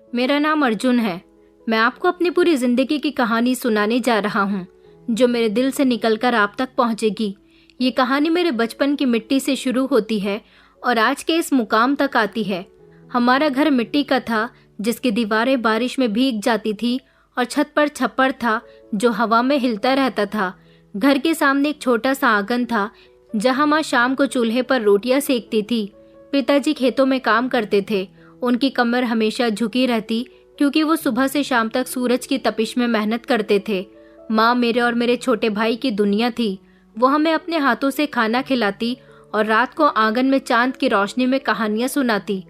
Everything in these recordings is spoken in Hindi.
मेरा नाम अर्जुन है। मैं आपको अपनी पूरी जिंदगी की कहानी सुनाने जा रहा हूँ, जो मेरे दिल से निकलकर आप तक पहुँचेगी। ये कहानी मेरे बचपन की मिट्टी से शुरू होती है और आज के इस मुकाम तक आती है। हमारा घर मिट्टी का था, जिसकी दीवारें बारिश में भीग जाती थी और छत पर छप्पर था जो हवा में हिलता रहता था। घर के सामने एक छोटा सा आंगन था, जहाँ माँ शाम को चूल्हे पर रोटियां सेकती थी। पिताजी खेतों में काम करते थे। उनकी कमर हमेशा झुकी रहती, क्योंकि वो सुबह से शाम तक सूरज की तपिश में मेहनत करते थे। माँ मेरे और मेरे छोटे भाई की दुनिया थी। वो हमें अपने हाथों से खाना खिलाती और रात को आंगन में चांद की रोशनी में कहानियां सुनाती।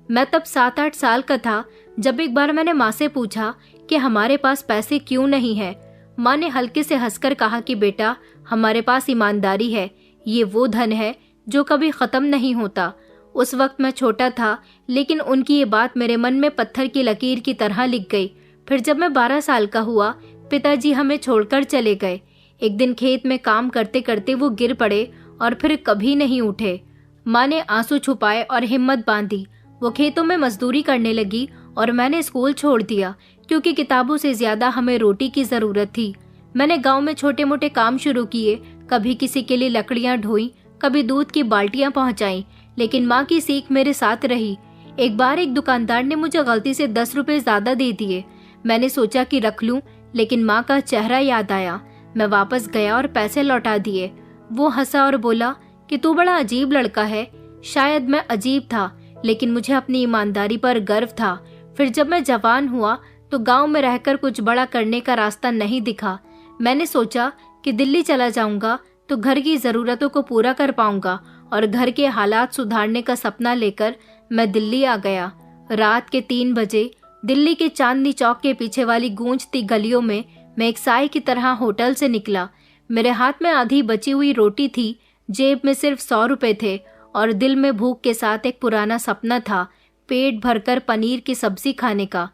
मैं तब 7-8 साल का था जब एक बार मैंने माँ से पूछा कि हमारे पास पैसे क्यों नहीं है। माँ ने हल्के से हंसकर कहा कि बेटा, हमारे पास ईमानदारी है। ये वो धन है जो कभी खत्म नहीं होता। उस वक्त मैं छोटा था, लेकिन उनकी ये बात मेरे मन में पत्थर की लकीर की तरह लिख गई। फिर जब मैं 12 साल का हुआ, पिताजी हमें छोड़कर चले गए। एक दिन खेत में काम करते करते वो गिर पड़े और फिर कभी नहीं उठे। माँ ने आंसू छुपाए और हिम्मत बांधी। वो खेतों में मजदूरी करने लगी और मैंने स्कूल छोड़ दिया, क्योंकि किताबों से ज्यादा हमें रोटी की जरूरत थी। मैंने गांव में छोटे मोटे काम शुरू किए। कभी किसी के लिए लकड़ियां ढोई, कभी दूध की बाल्टियां पहुंचाई, लेकिन माँ की सीख मेरे साथ रही। एक बार एक दुकानदार ने मुझे गलती से 10 रुपए ज्यादा दे दिए। मैंने सोचा कि रख लूं, लेकिन माँ का चेहरा याद आया। मैं वापस गया और पैसे लौटा दिए। वो हंसा और बोला कि तू बड़ा अजीब लड़का है। शायद मैं अजीब था, लेकिन मुझे अपनी ईमानदारी पर गर्व था। फिर जब मैं जवान हुआ तो गांव में रहकर कुछ बड़ा करने का रास्ता नहीं दिखा। मैंने सोचा कि दिल्ली चला जाऊंगा तो घर की जरूरतों को पूरा कर पाऊंगा, और घर के हालात सुधारने का सपना लेकर मैं दिल्ली आ गया। रात के 3 बजे दिल्ली के चांदनी चौक के पीछे वाली गूंजती गलियों में मैं एक साई की तरह होटल से निकला। मेरे हाथ में आधी बची हुई रोटी थी, जेब में सिर्फ 100 रुपए थे और दिल में भूख के साथ एक पुराना सपना था, पेट भरकर पनीर की सब्जी खाने का।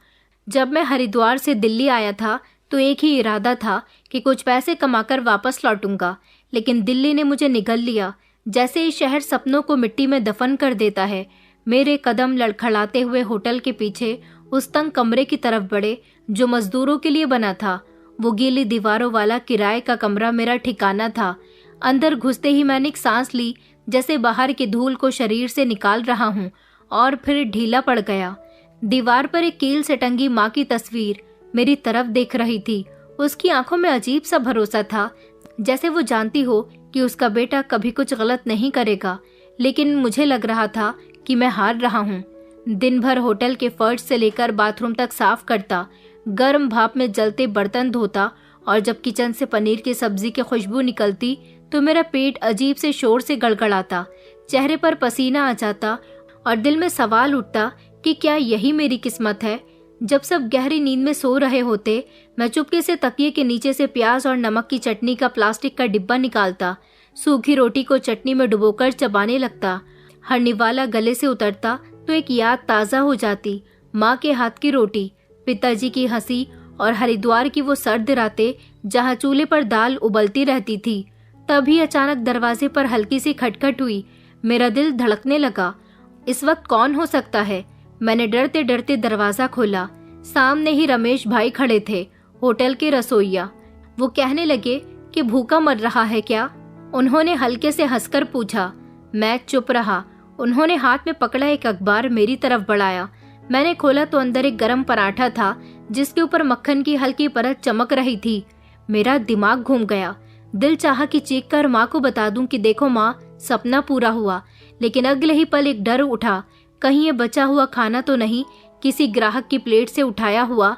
जब मैं हरिद्वार से दिल्ली आया था तो एक ही इरादा था कि कुछ पैसे कमाकर वापस लौटूंगा, लेकिन दिल्ली ने मुझे निगल लिया। जैसे ये शहर सपनों को मिट्टी में दफन कर देता है। मेरे कदम लड़खड़ाते हुए होटल के पीछे उस तंग कमरे की तरफ बढ़े जो मजदूरों के लिए बना था। वो गीली दीवारों वाला किराए का कमरा मेरा ठिकाना था। अंदर घुसते ही मैंने एक सांस ली, जैसे बाहर की धूल को शरीर से निकाल रहा हूँ, और फिर ढीला पड़ गया। दीवार पर एक कील से टंगी माँ की तस्वीर मेरी तरफ देख रही थी। उसकी आंखों में अजीब सा भरोसा था, जैसे वो जानती हो कि उसका बेटा कभी कुछ गलत नहीं करेगा। लेकिन मुझे लग रहा था कि मैं हार रहा हूँ। दिन भर होटल के फर्श से लेकर बाथरूम तक साफ करता, गर्म भाप में जलते बर्तन धोता, और जब किचन से पनीर की सब्जी की खुशबू निकलती तो मेरा पेट अजीब से शोर से गड़गड़ाता, चेहरे पर पसीना आ जाता और दिल में सवाल उठता कि क्या यही मेरी किस्मत है। जब सब गहरी नींद में सो रहे होते, मैं चुपके से तकिए के नीचे से प्याज और नमक की चटनी का प्लास्टिक का डिब्बा निकालता, सूखी रोटी को चटनी में डुबोकर चबाने लगता। हरनीवाला गले से उतरता तो एक याद ताज़ा हो जाती, माँ के हाथ की रोटी, पिताजी की हंसी और हरिद्वार की वो सर्द रातें जहाँ चूल्हे पर दाल उबलती रहती थी। तभी अचानक दरवाजे पर हल्की सी खटखट हुई। मेरा दिल धड़कने लगा। इस वक्त कौन हो सकता है? मैंने डरते डरते दरवाजा खोला। सामने ही रमेश भाई खड़े थे, होटल के रसोइया। वो कहने लगे कि भूखा मर रहा है क्या? उन्होंने हल्के से हंसकर पूछा। मैं चुप रहा। उन्होंने हाथ में पकड़ा एक अखबार मेरी तरफ बढ़ाया। मैंने खोला तो अंदर एक गरम पराठा था, जिसके ऊपर मक्खन की हल्की परत चमक रही थी। मेरा दिमाग घूम गया। दिल चाहा कि चीख कर माँ को बता दूं कि देखो माँ, सपना पूरा हुआ। लेकिन अगले ही पल एक डर उठा, कहीं ये बचा हुआ खाना तो नहीं किसी ग्राहक की प्लेट से उठाया हुआ।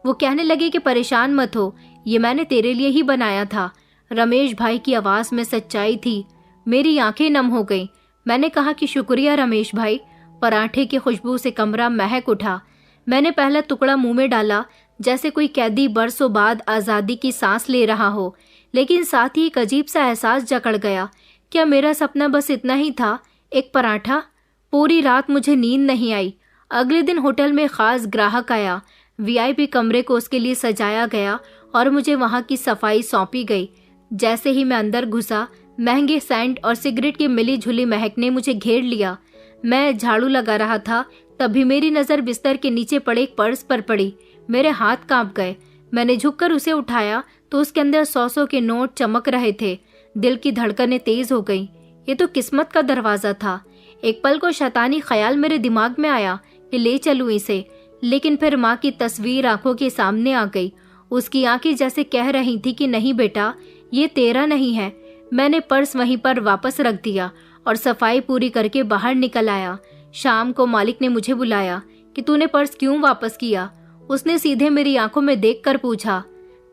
वो कहने लगे कि परेशान मत हो, ये मैंने तेरे लिए ही बनाया था। रमेश भाई की आवाज में सच्चाई थी। मेरी आंखें नम हो गईं। मैंने कहा कि शुक्रिया रमेश भाई। पराठे की खुशबू से कमरा महक उठा। मैंने पहला टुकड़ा मुंह में डाला, जैसे कोई कैदी बरसों बाद आजादी की सांस ले रहा हो, लेकिन साथ ही एक अजीब सा एहसास जकड़ गया। क्या मेरा सपना बस इतना ही था, एक पराठा? पूरी रात मुझे नींद नहीं आई। अगले दिन होटल में खास ग्राहक आया। वीआईपी कमरे को उसके लिए सजाया गया और मुझे वहां की सफाई सौंपी गई। जैसे ही मैं अंदर घुसा, महंगे सेंट और सिगरेट की मिली झुली महक ने मुझे घेर लिया। मैं झाड़ू लगा रहा था तभी मेरी नज़र बिस्तर के नीचे पड़े एक पर्स पर पड़ी। मेरे हाथ कांप गए। मैंने झुककर उसे उठाया तो उसके अंदर 100 के नोट चमक रहे थे। दिल की धड़कनें तेज हो गई। ये तो किस्मत का दरवाजा था। एक पल को शैतानी ख्याल मेरे दिमाग में आया कि ले चलूं इसे, लेकिन फिर माँ की तस्वीर आंखों के सामने आ गई। उसकी आंखें जैसे कह रही थी कि नहीं बेटा, ये तेरा नहीं है। मैंने पर्स वहीं पर वापस रख दिया और सफाई पूरी करके बाहर निकल आया। शाम को मालिक ने मुझे बुलाया कि तूने पर्स क्यों वापस किया। उसने सीधे मेरी आंखों में देखकर पूछा।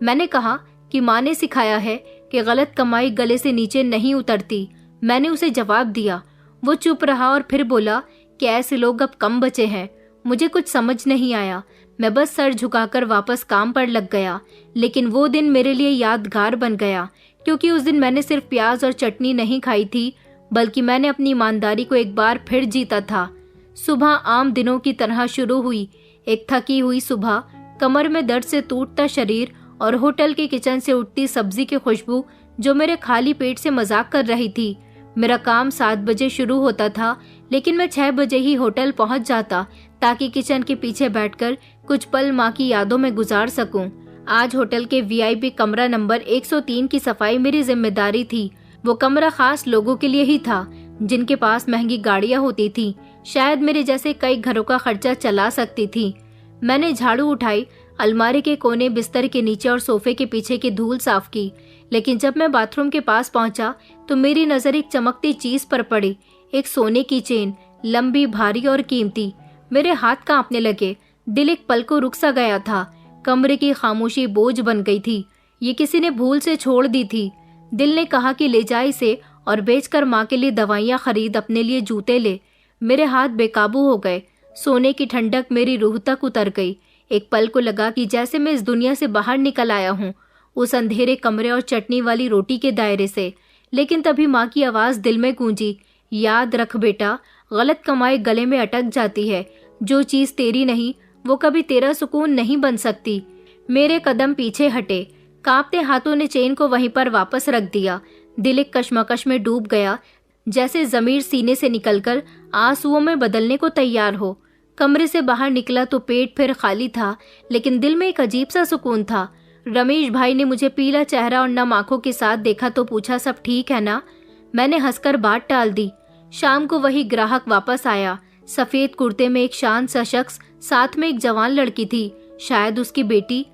मैंने कहा कि माँ ने सिखाया है कि गलत कमाई गले से नीचे नहीं उतरती। मैंने उसे जवाब दिया। वो चुप रहा और फिर बोला कि ऐसे लोग अब कम बचे हैं। मुझे कुछ समझ नहीं आया। मैं बस सर झुकाकर वापस काम पर लग गया। लेकिन वो दिन मेरे लिए यादगार बन गया, क्योंकि उस दिन मैंने सिर्फ प्याज और चटनी नहीं खाई थी, बल्कि मैंने अपनी ईमानदारी को एक बार फिर जीता था। सुबह आम दिनों की तरह शुरू हुई। एक थकी हुई सुबह, कमर में दर्द से टूटता शरीर और होटल के किचन से उठती सब्जी की खुशबू जो मेरे खाली पेट से मजाक कर रही थी। मेरा काम 7 बजे शुरू होता था, लेकिन मैं 6 बजे ही होटल पहुंच जाता ताकि किचन के पीछे बैठकर कुछ पल माँ की यादों में गुजार सकूं। आज होटल के वीआईपी कमरा नंबर 103 की सफाई मेरी जिम्मेदारी थी। वो कमरा खास लोगों के लिए ही था जिनके पास महंगी गाड़ियां होती थी, शायद मेरे जैसे कई घरों का खर्चा चला सकती थी। मैंने झाड़ू उठाई, अलमारी के कोने, बिस्तर के नीचे और सोफे के पीछे की धूल साफ की। लेकिन जब मैं बाथरूम के पास पहुंचा तो मेरी नजर एक चमकती चीज पर पड़ी। एक सोने की चेन, लंबी, भारी और कीमती। मेरे हाथ कांपने लगे। दिल एक पल को रुक सा गया था। कमरे की खामोशी बोझ बन गई थी। ये किसी ने भूल से छोड़ दी थी। दिल ने कहा कि ले जा इसे और बेचकर माँ के लिए दवाइयाँ खरीद, अपने लिए जूते ले। मेरे हाथ बेकाबू हो गए। सोने की ठंडक मेरी रूह तक उतर गई। एक पल को लगा कि जैसे मैं इस दुनिया से बाहर निकल आया हूँ, उस अंधेरे कमरे और चटनी वाली रोटी के दायरे से। लेकिन तभी माँ की आवाज़ दिल में गूंजी, याद रख बेटा, गलत कमाई गले में अटक जाती है। जो चीज़ तेरी नहीं वो कभी तेरा सुकून नहीं बन सकती। मेरे कदम पीछे हटे। कांपते हाथों ने चेन को वहीं पर वापस रख दिया। दिल एक कश्मकश में डूब गया, जैसे जमीर सीने से निकलकर आंसुओं में बदलने को तैयार हो। कमरे से बाहर निकला तो पेट फिर खाली था, लेकिन दिल में एक अजीब सा सुकून था। रमेश भाई ने मुझे पीला चेहरा और नम आंखों के साथ देखा तो पूछा, सब ठीक है ना? मैंने हंसकर बात टाल दी। शाम को वही ग्राहक वापस आया। सफेद कुर्ते में एक शांत सा शख्स, साथ में एक जवान लड़की थी, शायद उसकी बेटी।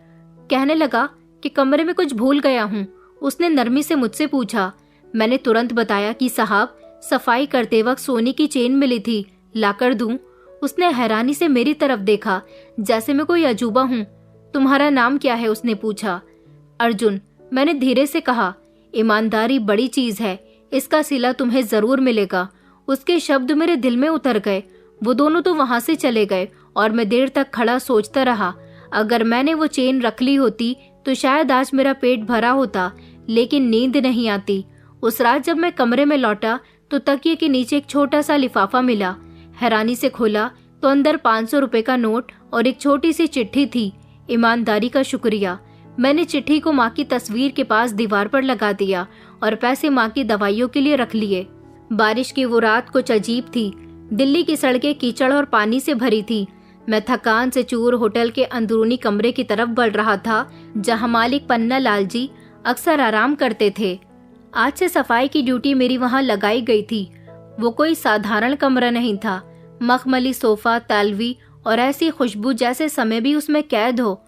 कहने लगा कि कमरे में कुछ भूल गया हूँ। उसने नरमी से मुझसे पूछा। मैंने तुरंत बताया कि साहब, सफाई करते वक्त सोने की चेन मिली थी, लाकर दूं? उसने हैरानी से मेरी तरफ देखा, जैसे मैं कोई अजूबा हूँ। तुम्हारा नाम क्या है? उसने पूछा। अर्जुन, मैंने धीरे से कहा। ईमानदारी बड़ी चीज है, इसका सिला तुम्हें जरूर मिलेगा। उसके शब्द मेरे दिल में उतर गए। वो दोनों तो वहां से चले गए और मैं देर तक खड़ा सोचता रहा। अगर मैंने वो चेन रख ली होती तो शायद आज मेरा पेट भरा होता, लेकिन नींद नहीं आती। उस रात जब मैं कमरे में लौटा तो तकिए के नीचे एक छोटा सा लिफाफा मिला। हैरानी से खोला तो अंदर 500 रुपए का नोट और एक छोटी सी चिट्ठी थी। ईमानदारी का शुक्रिया। मैंने चिट्ठी को माँ की तस्वीर के पास दीवार पर लगा दिया और पैसे माँ की दवाइयों के लिए रख लिए। बारिश की वो रात कुछ अजीब थी। दिल्ली की सड़कें कीचड़ और पानी से भरी थी। मैं थकान से चूर होटल के अंदरूनी कमरे की तरफ बढ़ रहा था, जहां मालिक पन्ना लाल जी अक्सर आराम करते थे। आज से सफाई की ड्यूटी मेरी वहां लगाई गई थी। वो कोई साधारण कमरा नहीं था। मखमली सोफा, तालवी और ऐसी खुशबू जैसे समय भी उसमें कैद हो।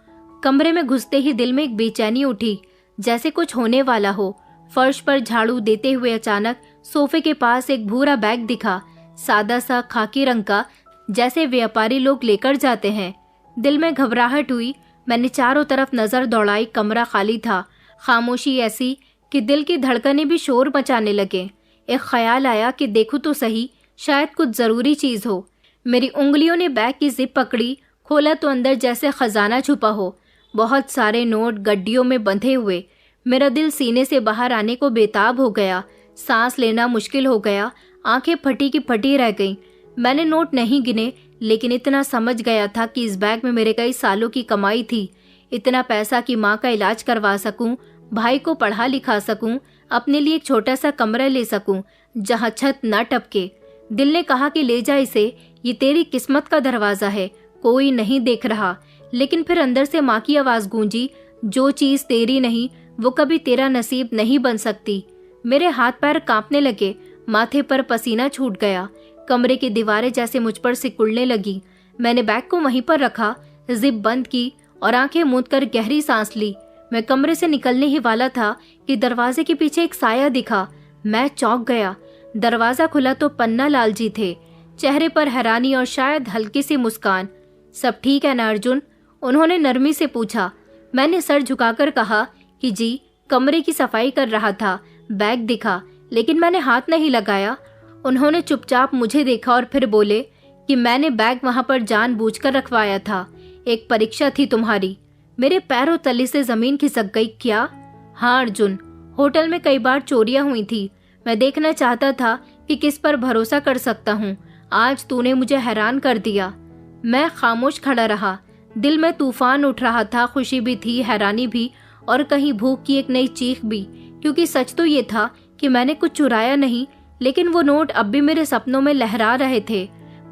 कमरे में घुसते ही दिल में एक बेचैनी उठी, जैसे कुछ होने वाला हो। फर्श पर झाड़ू देते हुए अचानक सोफे के पास एक भूरा बैग दिखा, सादा सा खाकी रंग का, जैसे व्यापारी लोग लेकर जाते हैं। दिल में घबराहट हुई। मैंने चारों तरफ नजर दौड़ाई। कमरा खाली था। खामोशी ऐसी कि दिल की धड़कनें भी शोर मचाने लगे। एक ख्याल आया कि देखूं तो सही, शायद कुछ जरूरी चीज हो। मेरी उंगलियों ने बैग की जिप पकड़ी। खोला तो अंदर जैसे खजाना छुपा हो, बहुत सारे नोट गड्डियों में बंधे हुए। मेरा दिल सीने से बाहर आने को बेताब हो गया। सांस लेना मुश्किल हो गया। आंखें फटी की फटी रह गईं। मैंने नोट नहीं गिने, लेकिन इतना समझ गया था कि इस बैग में मेरे कई सालों की कमाई थी। इतना पैसा कि माँ का इलाज करवा सकूं, भाई को पढ़ा लिखा सकूं, अपने लिए एक छोटा सा कमरा ले सकूं जहां छत न टपके। दिल ने कहा कि ले जा इसे, ये तेरी किस्मत का दरवाजा है, कोई नहीं देख रहा। लेकिन फिर अंदर से माँ की आवाज गूंजी, जो चीज तेरी नहीं वो कभी तेरा नसीब नहीं बन सकती। मेरे हाथ पैर कांपने लगे, माथे पर पसीना छूट गया, कमरे की दीवारें जैसे मुझ पर सिकुड़ने लगी। मैंने बैग को वहीं पर रखा, जिप बंद की और आंखें मूंदकर गहरी सांस ली। मैं कमरे से निकलने ही वाला था कि दरवाजे के पीछे एक साया दिखा। मैं चौंक गया। दरवाजा खुला तो पन्ना लाल जी थे, चेहरे पर हैरानी और शायद हल्की सी मुस्कान। सब ठीक है ना अर्जुन? उन्होंने नरमी से पूछा। मैंने सर झुकाकर कहा कि जी, कमरे की सफाई कर रहा था, बैग दिखा लेकिन मैंने हाथ नहीं लगाया। उन्होंने चुपचाप मुझे देखा और फिर बोले कि मैंने बैग वहां पर जानबूझकर रखवाया था, एक परीक्षा थी तुम्हारी। मेरे पैरों तले से जमीन खिसक गई। क्या? हाँ अर्जुन, होटल में कई बार चोरियां हुई थी। मैं देखना चाहता था कि किस पर भरोसा कर सकता हूँ। आज तूने मुझे हैरान कर दिया। मैं खामोश खड़ा रहा। दिल में तूफान उठ रहा था, खुशी भी थी, हैरानी भी, और कहीं भूख की एक नई चीख भी। क्योंकि सच तो ये था कि मैंने कुछ चुराया नहीं, लेकिन वो नोट अब भी मेरे सपनों में लहरा रहे थे।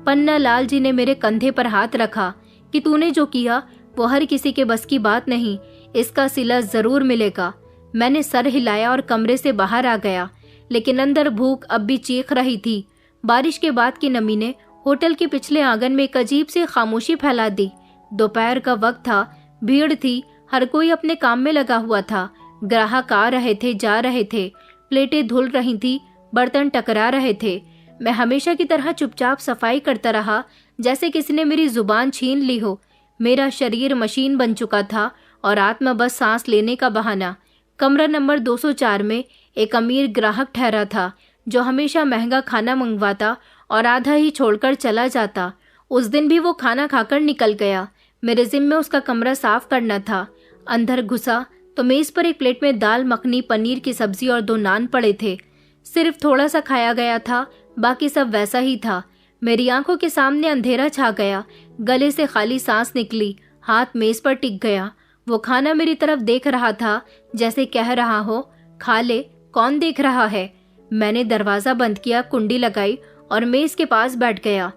पन्ना लाल जी ने मेरे कंधे पर हाथ रखा कि तूने जो किया वो हर किसी के बस की बात नहीं, इसका सिला जरूर मिलेगा। मैंने सर हिलाया और कमरे से बाहर आ गया, लेकिन अंदर भूख अब भी चीख रही थी। बारिश के बाद की नमी ने होटल के पिछले आंगन में एक अजीब सी खामोशी फैला दी। दोपहर का वक्त था, भीड़ थी, हर कोई अपने काम में लगा हुआ था। ग्राहक आ रहे थे, जा रहे थे, प्लेटें धुल रही थी, बर्तन टकरा रहे थे। मैं हमेशा की तरह चुपचाप सफाई करता रहा, जैसे किसी ने मेरी जुबान छीन ली हो। मेरा शरीर मशीन बन चुका था और आत्मा बस सांस लेने का बहाना। कमरा नंबर 204 में एक अमीर ग्राहक ठहरा था, जो हमेशा महंगा खाना मंगवाता और आधा ही छोड़कर चला जाता। उस दिन भी वो खाना खाकर निकल गया। मेरे जिम्मे उसका कमरा साफ करना था। अंदर घुसा तो मेज पर एक प्लेट में दाल मखनी, पनीर की सब्जी और 2 नान पड़े थे। सिर्फ थोड़ा सा खाया गया था, बाकी सब वैसा ही था। मेरी आंखों के सामने अंधेरा छा गया, गले से खाली सांस निकली, हाथ मेज पर टिक गया। वो खाना मेरी तरफ देख रहा था, जैसे कह रहा हो, खा ले, कौन देख रहा है। मैंने दरवाजा बंद किया, कुंडी लगाई और मेज के पास बैठ गया।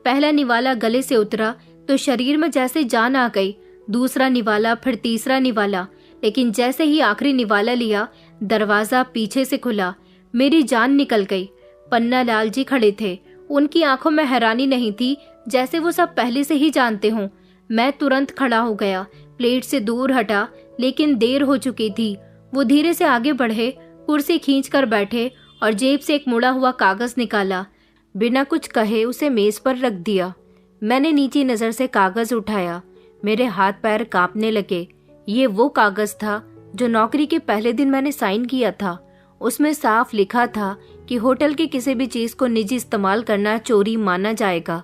पहला निवाला गले से उतरा तो शरीर में जैसे जान आ गई। दूसरा निवाला, फिर तीसरा निवाला, लेकिन जैसे ही आखिरी निवाला लिया, दरवाजा पीछे से खुला। मेरी जान निकल गई। पन्ना लाल जी खड़े थे। उनकी आंखों में हैरानी नहीं थी, जैसे वो सब पहले से ही जानते हों। मैं तुरंत खड़ा हो गया, प्लेट से दूर हटा, लेकिन देर हो चुकी थी। वो धीरे से आगे बढ़े, कुर्सी खींचकर बैठे और जेब से एक मुड़ा हुआ कागज निकाला। बिना कुछ कहे उसे मेज पर रख दिया। मैंने नीची नजर से कागज उठाया। मेरे हाथ पैर कांपने लगे। ये वो कागज था जो नौकरी के पहले दिन मैंने साइन किया था। उसमें साफ लिखा था कि होटल की किसी भी चीज को निजी इस्तेमाल करना चोरी माना जाएगा।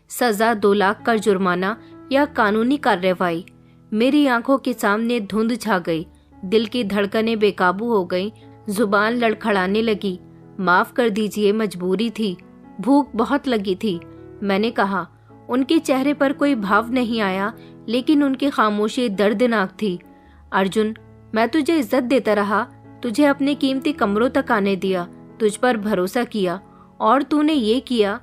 सजा 2 लाख का जुर्माना या कानूनी कार्रवाई। मेरी आंखों के सामने धुंध छा गई, दिल की धड़कनें बेकाबू हो गईं, जुबान लड़खड़ाने लगी। माफ कर दीजिए, मजबूरी थी, भूख बहुत लगी थी, मैंने कहा। उनके चेहरे पर कोई भाव नहीं आया, लेकिन उनकी खामोशी दर्दनाक थी। अर्जुन, मैं तुझे इज्जत देता रहा, तुझे अपने कीमती कमरों तक आने दिया, तुझ पर भरोसा किया, और तूने ये किया।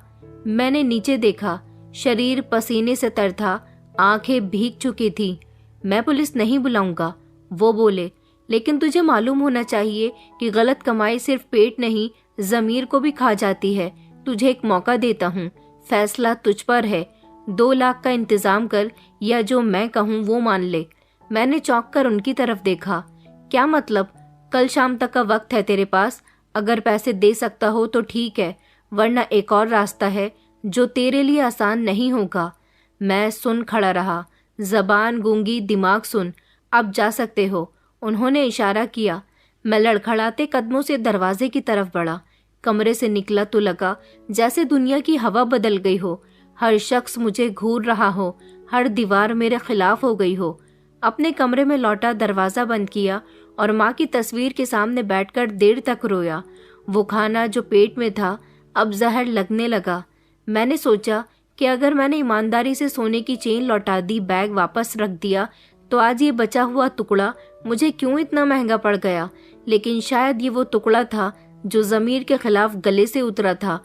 मैंने नीचे देखा, शरीर पसीने से तर था, आंखें भीग चुकी थी। मैं पुलिस नहीं बुलाऊंगा, वो बोले, लेकिन तुझे मालूम होना चाहिए कि गलत कमाई सिर्फ पेट नहीं, जमीर को भी खा जाती है। तुझे एक मौका देता हूँ, फैसला तुझ पर है। 2 लाख का इंतजाम कर, या जो मैं कहूँ वो मान ले। मैंने चौंक कर उनकी तरफ देखा। क्या मतलब? कल शाम तक का वक्त है तेरे पास। अगर पैसे दे सकता हो तो ठीक है, वरना एक और रास्ता है जो तेरे लिए आसान नहीं होगा। मैं सुन खड़ा रहा, जबान गूंगी, दिमाग सुन। अब जा सकते हो, उन्होंने इशारा किया। मैं लड़खड़ाते कदमों से दरवाजे की तरफ बढ़ा। कमरे से निकला तो लगा जैसे दुनिया की हवा बदल गई हो। हर शख्स मुझे घूर रहा हो, हर दीवार मेरे खिलाफ हो गई हो। अपने कमरे में लौटा, दरवाजा बंद किया और माँ की तस्वीर के सामने बैठकर देर तक रोया। वो खाना जो पेट में था अब जहर लगने लगा। मैंने सोचा कि अगर मैंने ईमानदारी से सोने की चेन लौटा दी, बैग वापस रख दिया, तो आज ये बचा हुआ टुकड़ा मुझे क्यों इतना महंगा पड़ गया। लेकिन शायद ये वो टुकड़ा था जो जमीर के खिलाफ गले से उतरा था,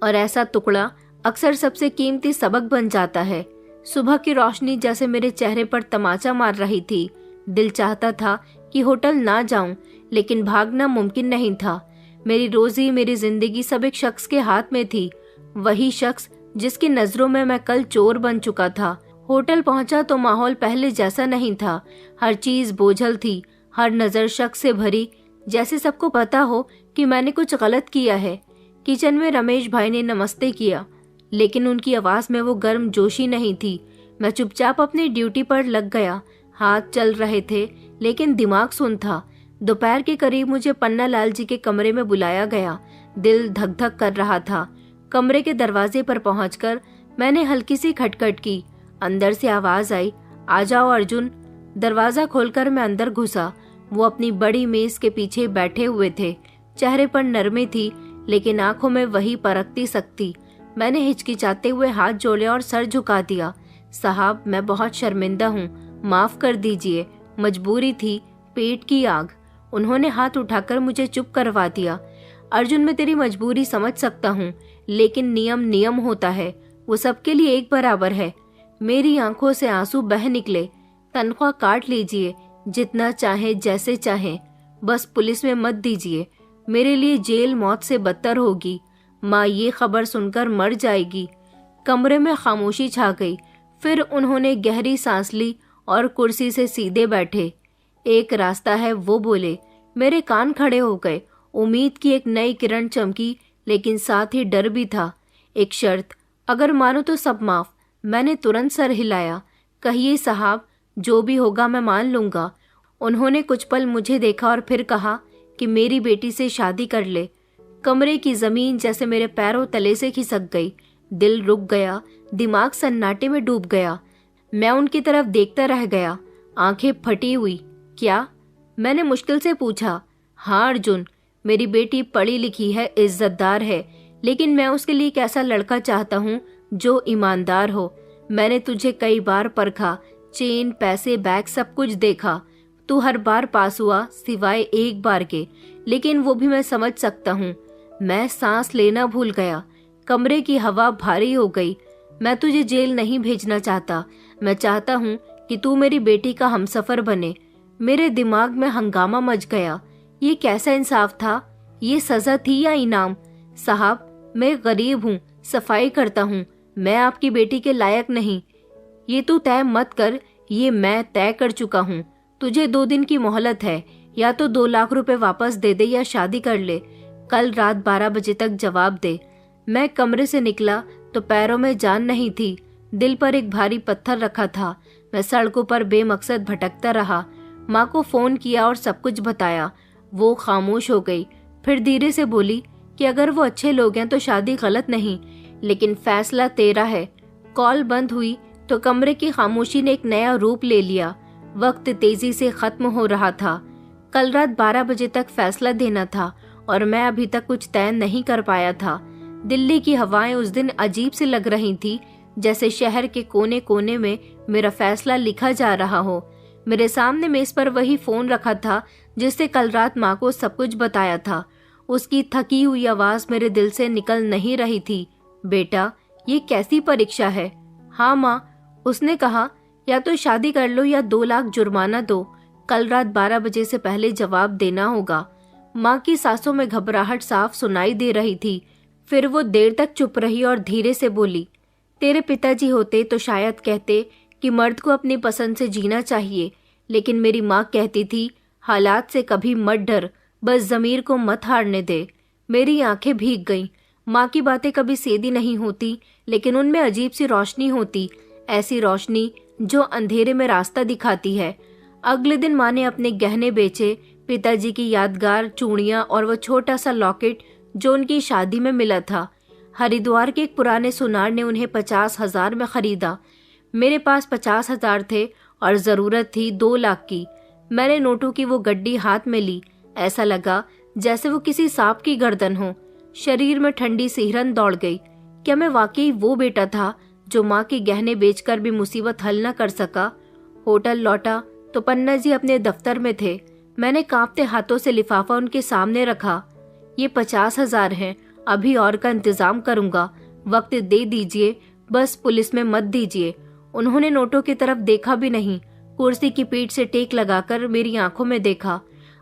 और ऐसा टुकड़ा अक्सर सबसे कीमती सबक बन जाता है। सुबह की रोशनी जैसे मेरे चेहरे पर तमाचा मार रही थी। दिल चाहता था कि होटल ना जाऊं, लेकिन भागना मुमकिन नहीं था। मेरी रोजी, मेरी जिंदगी सब एक शख्स के हाथ में थी, वही शख्स जिसकी नजरों में मैं कल चोर बन चुका था। होटल पहुंचा तो माहौल पहले जैसा नहीं था। हर चीज बोझल थी, हर नजर शक से भरी, जैसे सबको पता हो कि मैंने कुछ गलत किया है। किचन में रमेश भाई ने नमस्ते किया, लेकिन उनकी आवाज में वो गर्म जोशी नहीं थी। मैं चुपचाप अपनी ड्यूटी पर लग गया। हाथ चल रहे थे, लेकिन दिमाग सुन था। दोपहर के करीब मुझे पन्ना लाल जी के कमरे में बुलाया गया। दिल धक धक कर रहा था। कमरे के दरवाजे पर पहुंचकर मैंने हल्की सी खटखट की। अंदर से आवाज आई, आ जाओ अर्जुन। दरवाजा खोलकर मैं अंदर घुसा। वो अपनी बड़ी मेज के पीछे बैठे हुए थे। चेहरे पर नरमी थी, लेकिन आंखों में वही परखती सकती। मैंने हिचकिचाते हुए हाथ जोड़े और सर झुका दिया। साहब, मैं बहुत शर्मिंदा हूँ, माफ कर दीजिए, मजबूरी थी, पेट की आग। उन्होंने हाथ उठाकर मुझे चुप करवा दिया। अर्जुन, मैं तेरी मजबूरी समझ सकता हूँ, लेकिन नियम नियम होता है, वो सबके लिए एक बराबर है। मेरी आंखों से आंसू बह निकले। तनख्वाह काट लीजिए, जितना चाहे, जैसे चाहे, बस पुलिस में मत दीजिए। मेरे लिए जेल मौत से बदतर होगी। माँ ये खबर सुनकर मर जाएगी। कमरे में खामोशी छा गई। फिर उन्होंने गहरी सांस ली और कुर्सी से सीधे बैठे। एक रास्ता है, वो बोले। मेरे कान खड़े हो गए। उम्मीद की एक नई किरण चमकी, लेकिन साथ ही डर भी था। एक शर्त, अगर मानो तो सब माफ। मैंने तुरंत सर हिलाया। कहिए साहब, जो भी होगा मैं मान लूंगा। उन्होंने कुछ पल मुझे देखा और फिर कहा कि मेरी बेटी से शादी कर ले। कमरे की जमीन जैसे मेरे पैरों तले से खिसक गई। दिल रुक गया, दिमाग सन्नाटे में डूब गया। मैं उनकी तरफ देखता रह गया, आंखें फटी हुई। क्या? मैंने मुश्किल से पूछा। हाँ अर्जुन, मेरी बेटी पढ़ी लिखी है, इज्जतदार है, लेकिन मैं उसके लिए एक ऐसा लड़का चाहता हूँ जो ईमानदार हो। मैंने तुझे कई बार परखा, चेन, पैसे, बैग सब कुछ देखा। तू हर बार पास हुआ सिवाय एक बार के, लेकिन वो भी मैं समझ सकता हूँ। मैं सांस लेना भूल गया। कमरे की हवा भारी हो गई। मैं तुझे जेल नहीं भेजना चाहता। मैं चाहता हूँ कि तू मेरी बेटी का हमसफर बने। मेरे दिमाग में हंगामा मच गया। ये कैसा इंसाफ था? ये सजा थी या इनाम? साहब, मैं गरीब हूँ, सफाई करता हूँ, मैं आपकी बेटी के लायक नहीं। ये तू तय मत कर, ये मैं तय कर चुका हूँ। तुझे 2 दिन की मोहलत है, या तो 2 लाख रुपए वापस दे दे या शादी कर ले। कल रात 12 बजे तक जवाब दे। मैं कमरे से निकला तो पैरों में जान नहीं थी। दिल पर एक भारी पत्थर रखा था। मैं सड़कों पर बेमकसद भटकता रहा। माँ को फोन किया और सब कुछ बताया। वो खामोश हो गई। फिर धीरे से बोली कि अगर वो अच्छे लोग हैं तो शादी गलत नहीं, लेकिन फैसला तेरा है। कॉल बंद हुई तो कमरे की खामोशी ने एक नया रूप ले लिया। वक्त तेजी से खत्म हो रहा था। कल रात 12 बजे तक फैसला देना था और मैं अभी तक कुछ तय नहीं कर पाया था। दिल्ली की हवाएं उस दिन अजीब सी लग रही थी, जैसे शहर के कोने कोने में मेरा फैसला लिखा जा रहा हो। मेरे सामने मेज पर वही फोन रखा था जिससे कल रात माँ को सब कुछ बताया था। उसकी थकी हुई आवाज मेरे दिल से निकल नहीं रही थी। बेटा, ये कैसी परीक्षा है? हाँ माँ, उसने कहा, या तो शादी कर लो या 2 लाख जुर्माना दो। कल रात 12 बजे से पहले जवाब देना होगा। माँ की सांसों में घबराहट साफ सुनाई दे रही थी। फिर वो देर तक चुप रही और धीरे से बोली, तेरे पिताजी होते तो शायद कहते कि मर्द को अपनी पसंद से जीना चाहिए, लेकिन मेरी माँ कहती थी, हालात से कभी मत डर, बस जमीर को मत हारने दे। मेरी आंखें भीग गईं। माँ की बातें कभी सीधी नहीं होती, लेकिन उनमें अजीब सी रोशनी होती, ऐसी रोशनी जो अंधेरे में रास्ता दिखाती है। अगले दिन माँ ने अपने गहने बेचे, पिताजी की यादगार चूड़ियां और वो छोटा सा लॉकेट जो उनकी शादी में मिला था। हरिद्वार के एक पुराने सुनार ने उन्हें 50,000 में खरीदा। मेरे पास 50,000 थे और जरूरत थी 2 लाख की। मैंने नोटों की वो गड्डी हाथ में ली। ऐसा लगा जैसे वो किसी सांप की गर्दन हो। शरीर में ठंडी सिहरन दौड़ गई। क्या मैं वाकई वो बेटा था जो माँ के गहने बेचकर भी मुसीबत हल न कर सका? होटल लौटा तो पन्ना जी अपने दफ्तर में थे। मैंने कांपते हाथों से लिफाफा उनके सामने रखा। ये 50,000 हैं, अभी और का इंतजाम करूंगा, वक्त दे दीजिए, बस पुलिस में मत दीजिए। उन्होंने नोटों की तरफ देखा भी नहीं, कुर्सी की पीठ से टेक लगाकर मेरी आंखों में देखा।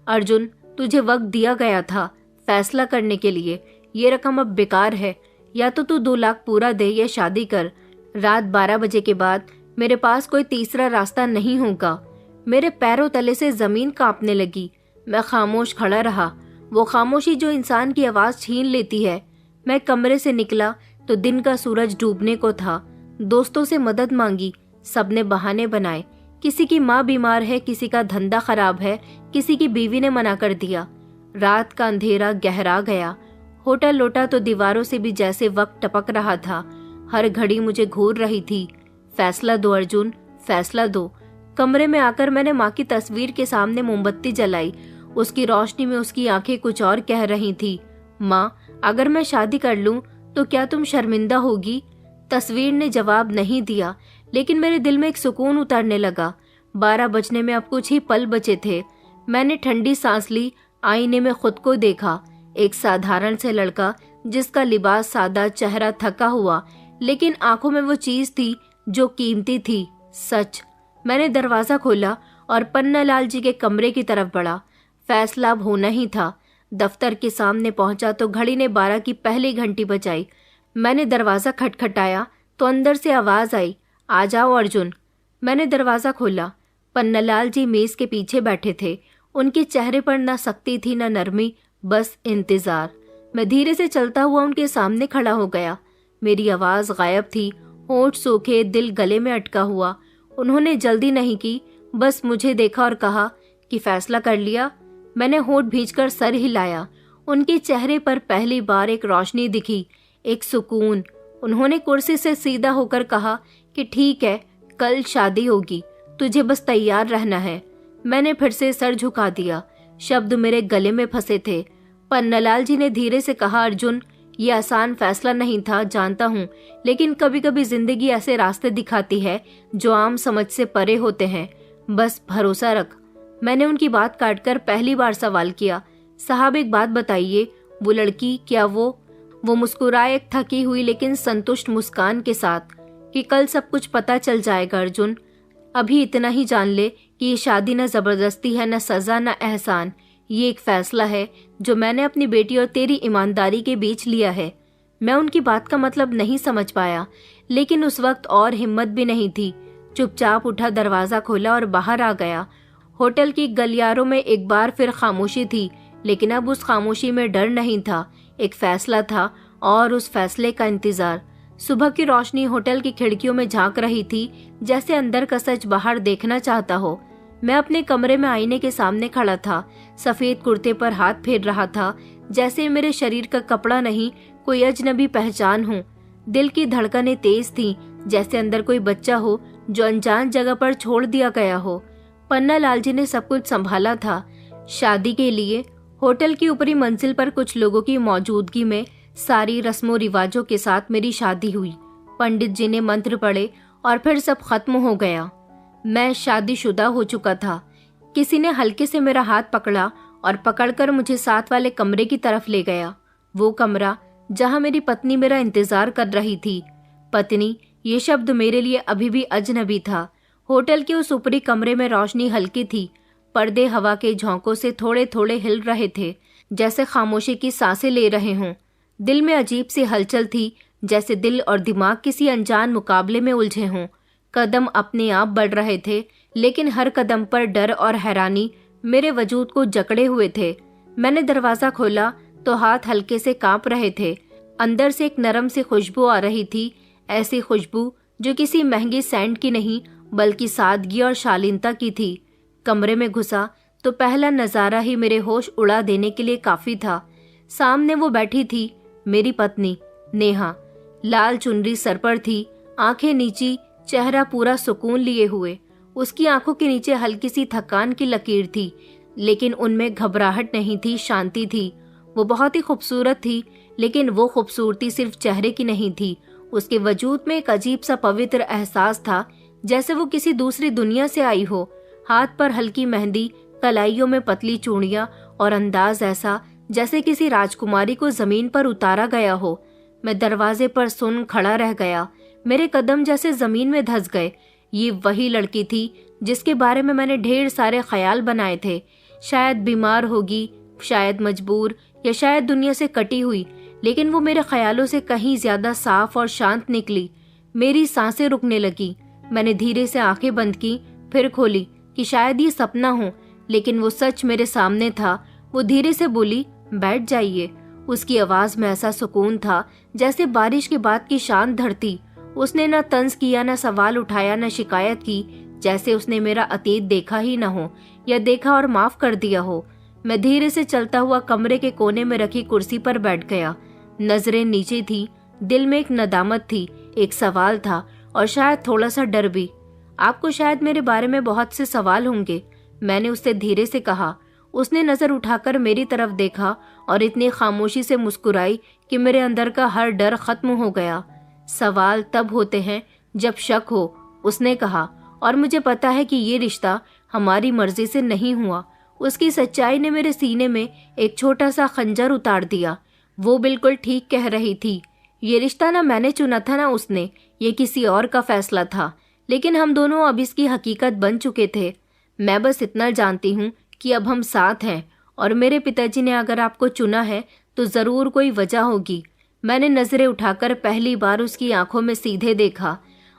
अर्जुन, तुझे वक्त दिया गया था फैसला करने के लिए। ये रकम अब बेकार है, या तो तू 2 लाख पूरा दे या शादी कर। रात 12 बजे के बाद मेरे पास कोई तीसरा रास्ता नहीं होगा। मेरे पैरों तले से जमीन कांपने लगी। मैं खामोश खड़ा रहा, वो खामोशी जो इंसान की आवाज छीन लेती है। मैं कमरे से निकला तो दिन का सूरज डूबने को था। दोस्तों से मदद मांगी, सबने बहाने बनाए। किसी की माँ बीमार है, किसी का धंधा खराब है, किसी की बीवी ने मना कर दिया। रात का अंधेरा गहरा गया। होटल लौटा तो दीवारों से भी जैसे वक्त टपक रहा था। हर घड़ी मुझे घूर रही थी, फैसला दो अर्जुन, फैसला दो। कमरे में आकर मैंने माँ की तस्वीर के सामने मोमबत्ती जलाई। उसकी रोशनी में उसकी आंखें कुछ और कह रही थी। माँ, अगर मैं शादी कर लूं तो क्या तुम शर्मिंदा होगी? तस्वीर ने जवाब नहीं दिया, लेकिन मेरे दिल में एक सुकून उतरने लगा। 12 बजने में अब कुछ ही पल बचे थे। मैंने ठंडी सांस ली, आईने में खुद को देखा। एक साधारण से लड़का जिसका लिबास सादा, चेहरा थका हुआ, लेकिन आंखों में वो चीज थी जो कीमती थी, सच। मैंने दरवाजा खोला और पन्नालाल जी के कमरे की तरफ बढ़ा। फैसला अब होना ही था। दफ्तर के सामने पहुंचा तो घड़ी ने 12 की पहली घंटी बजाई। मैंने दरवाजा खटखटाया तो अंदर से आवाज आई, आ जाओ अर्जुन। मैंने दरवाजा खोला। पन्नालाल जी मेज के पीछे बैठे थे। उनके चेहरे पर न सख्ती थी न नरमी, बस इंतजार। मैं धीरे से चलता हुआ उनके सामने खड़ा हो गया। मेरी आवाज गायब थी, होंठ सूखे, दिल गले में अटका हुआ। उन्होंने जल्दी नहीं की, बस मुझे देखा और कहा कि फैसला कर लिया। मैंने होंठ भींचकर सर हिलाया। उनके चेहरे पर पहली बार एक रोशनी दिखी, एक सुकून। उन्होंने कुर्सी से सीधा होकर कहा कि ठीक है, कल शादी होगी, तुझे बस तैयार रहना है। मैंने फिर से सर झुका दिया। शब्द मेरे गले में फंसे थे। पन्नालाल जी ने धीरे से कहा, अर्जुन, ये आसान फैसला नहीं था, जानता हूँ, लेकिन कभी कभी जिंदगी ऐसे रास्ते दिखाती है जो आम समझ से परे होते हैं। बस भरोसा रख। मैंने उनकी बात काटकर पहली बार सवाल किया, साहब एक बात बताइए, वो लड़की, क्या वो मुस्कुराए एक थकी हुई लेकिन संतुष्ट मुस्कान के साथ, कि कल सब कुछ पता चल जाएगा अर्जुन। अभी इतना ही जान ले कि ये शादी न जबरदस्ती है, न सजा, न एहसान। ये एक फैसला है जो मैंने अपनी बेटी और तेरी ईमानदारी के बीच लिया है। मैं उनकी बात का मतलब नहीं समझ पाया, लेकिन उस वक्त और हिम्मत भी नहीं थी। चुपचाप उठा, दरवाजा खोला और बाहर आ गया। होटल की गलियारों में एक बार फिर खामोशी थी, लेकिन अब उस खामोशी में डर नहीं था, एक फैसला था और उस फैसले का इंतजार। सुबह की रोशनी होटल की खिड़कियों में झांक रही थी, जैसे अंदर का सच बाहर देखना चाहता हो। मैं अपने कमरे में आईने के सामने खड़ा था, सफेद कुर्ते पर हाथ फेर रहा था, जैसे मेरे शरीर का कपड़ा नहीं, कोई अजनबी पहचान हो। दिल की धड़कनें तेज थीं, जैसे अंदर कोई बच्चा हो जो अनजान जगह पर छोड़ दिया गया हो। पन्नालाल जी ने सब कुछ संभाला था। शादी के लिए होटल की ऊपरी मंजिल पर कुछ लोगों की मौजूदगी में सारी रस्मों रिवाजों के साथ मेरी शादी हुई। पंडित जी ने मंत्र पढ़े और फिर सब खत्म हो गया। मैं शादीशुदा हो चुका था। किसी ने हल्के से मेरा हाथ पकड़ा और पकड़कर मुझे साथ वाले कमरे की तरफ ले गया। वो कमरा जहां मेरी पत्नी मेरा इंतजार कर रही थी। पत्नी, ये शब्द मेरे लिए अभी भी अजनबी था। होटल के उस ऊपरी कमरे में रोशनी हल्की थी। पर्दे हवा के झोंकों से थोड़े थोड़े हिल रहे थे, जैसे खामोशी की सांसें ले रहे हों। दिल में अजीब सी हलचल थी, जैसे दिल और दिमाग किसी अनजान मुकाबले में उलझे हों। कदम अपने आप बढ़ रहे थे, लेकिन हर कदम पर डर और हैरानी मेरे वजूद को जकड़े हुए थे। मैंने दरवाजा खोला तो हाथ हल्के से कांप रहे थे। अंदर से एक नरम सी खुशबू आ रही थी, ऐसी खुशबू जो किसी महंगी सेंट की नहीं, बल्कि सादगी और शालीनता की थी। कमरे में घुसा तो पहला नजारा ही मेरे होश उड़ा देने के लिए काफी था। सामने वो बैठी थी, मेरी पत्नी नेहा। लाल चुनरी सर पर थी, आंखें नीची, चेहरा पूरा सुकून लिए हुए। उसकी आंखों के नीचे हल्की सी थकान की लकीर थी, लेकिन उनमें घबराहट नहीं थी, शांति थी। वो बहुत ही खूबसूरत थी, लेकिन वो खूबसूरती सिर्फ चेहरे की नहीं थी। उसके वजूद में एक अजीब सा पवित्र एहसास था, जैसे वो किसी दूसरी दुनिया से आई हो। हाथ पर हल्की मेहंदी, कलाइयों में पतली चूड़ियां और अंदाज ऐसा जैसे किसी राजकुमारी को जमीन पर उतारा गया हो। मैं दरवाजे पर सुन्न खड़ा रह गया। मेरे कदम जैसे जमीन में धंस गए। ये वही लड़की थी जिसके बारे में मैंने ढेर सारे ख्याल बनाए थे। शायद बीमार होगी, शायद मजबूर, या शायद दुनिया से कटी हुई, लेकिन वो मेरे ख्यालों से कहीं ज्यादा साफ और शांत निकली। मेरी सांसें रुकने लगी। मैंने धीरे से आंखें बंद की, फिर खोली कि शायद ये सपना हो, लेकिन वो सच मेरे सामने था। वो धीरे से बोली, बैठ जाइए। उसकी आवाज में ऐसा सुकून था जैसे बारिश के बाद की शांत धरती। उसने न तंज किया, न सवाल उठाया, न शिकायत की, जैसे उसने मेरा अतीत देखा ही न हो या देखा और माफ कर दिया हो। मैं धीरे से चलता हुआ कमरे के कोने में रखी कुर्सी पर बैठ गया। नजरें नीचे थी। दिल में एक नदामत थी, एक सवाल था और शायद थोड़ा सा डर भी। आपको शायद मेरे बारे में बहुत से सवाल होंगे, मैंने उससे धीरे से कहा। उसने नजर उठाकर मेरी तरफ देखा और इतनी खामोशी से मुस्कुराई कि मेरे अंदर का हर डर खत्म हो गया। सवाल तब होते हैं जब शक हो, उसने कहा, और मुझे पता है कि ये रिश्ता हमारी मर्जी से नहीं हुआ। उसकी सच्चाई ने मेरे सीने में एक छोटा सा खंजर उतार दिया। वो बिल्कुल ठीक कह रही थी। ये रिश्ता ना मैंने चुना था ना उसने, ये किसी और का फैसला था, लेकिन हम दोनों अब इसकी हकीकत बन चुके थे। मैं बस इतना जानती हूँ कि अब हम साथ हैं, और मेरे पिताजी ने अगर आपको चुना है तो जरूर कोई वजह होगी। मैंने नजरें उठाकर पहली बार उसकी आंखों में सीधे देखा।